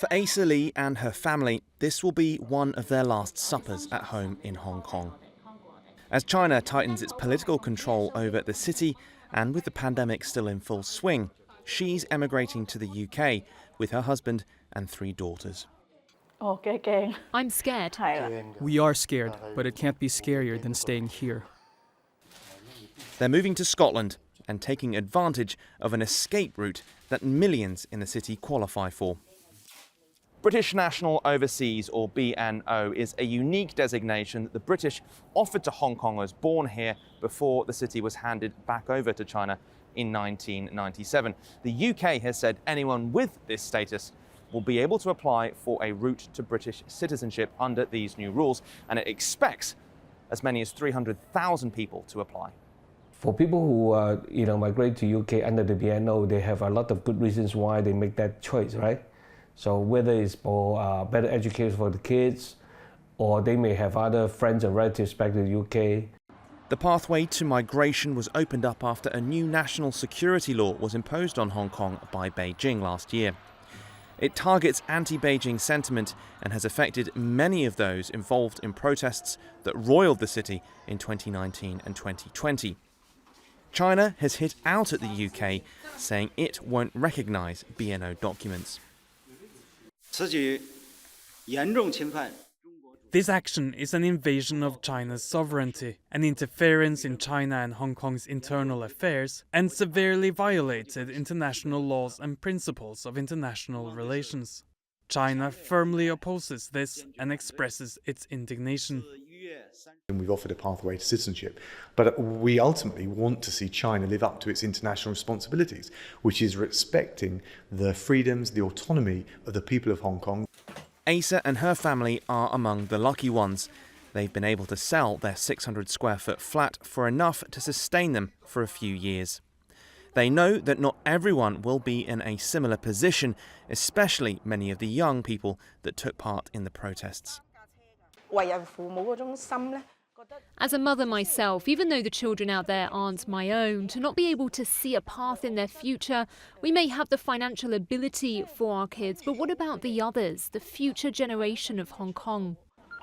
For Asa Lee and her family, this will be one of their last suppers at home in Hong Kong. As China tightens its political control over the city, and with the pandemic still in full swing, she's emigrating to the UK with her husband and 3 daughters. I'm scared. We are scared, but it can't be scarier than staying here. They're moving to Scotland and taking advantage of an escape route that millions in the city qualify for. British National Overseas, or BNO, is a unique designation that the British offered to Hongkongers born here before the city was handed back over to China in 1997. The UK has said anyone with this status will be able to apply for a route to British citizenship under these new rules, and it expects as many as 300,000 people to apply. For people who migrate to UK under the BNO, they have a lot of good reasons why they make that choice, right? So whether it's for better education for the kids, or they may have other friends and relatives back to the UK. The pathway to migration was opened up after a new national security law was imposed on Hong Kong by Beijing last year. It targets anti-Beijing sentiment and has affected many of those involved in protests that roiled the city in 2019 and 2020. China has hit out at the UK, saying it won't recognise BNO documents. This action is an invasion of China's sovereignty, an interference in China and Hong Kong's internal affairs, and severely violated international laws and principles of international relations. China firmly opposes this and expresses its indignation. And we've offered a pathway to citizenship, but we ultimately want to see China live up to its international responsibilities, which is respecting the freedoms, the autonomy of the people of Hong Kong. Asa and her family are among the lucky ones. They've been able to sell their 600 square foot flat for enough to sustain them for a few years. They know that not everyone will be in a similar position, especially many of the young people that took part in the protests. As a mother myself, even though the children out there aren't my own, to not be able to see a path in their future, we may have the financial ability for our kids, but what about the others, the future generation of Hong Kong?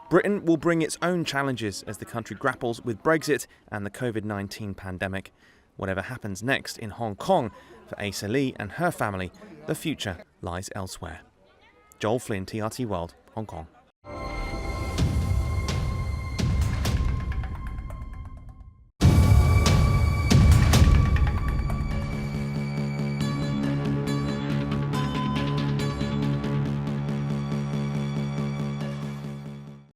Britain will bring its own challenges as the country grapples with Brexit and the COVID-19 pandemic. Whatever happens next in Hong Kong, for Asa Lee and her family, the future lies elsewhere. Joel Flynn, TRT World, Hong Kong.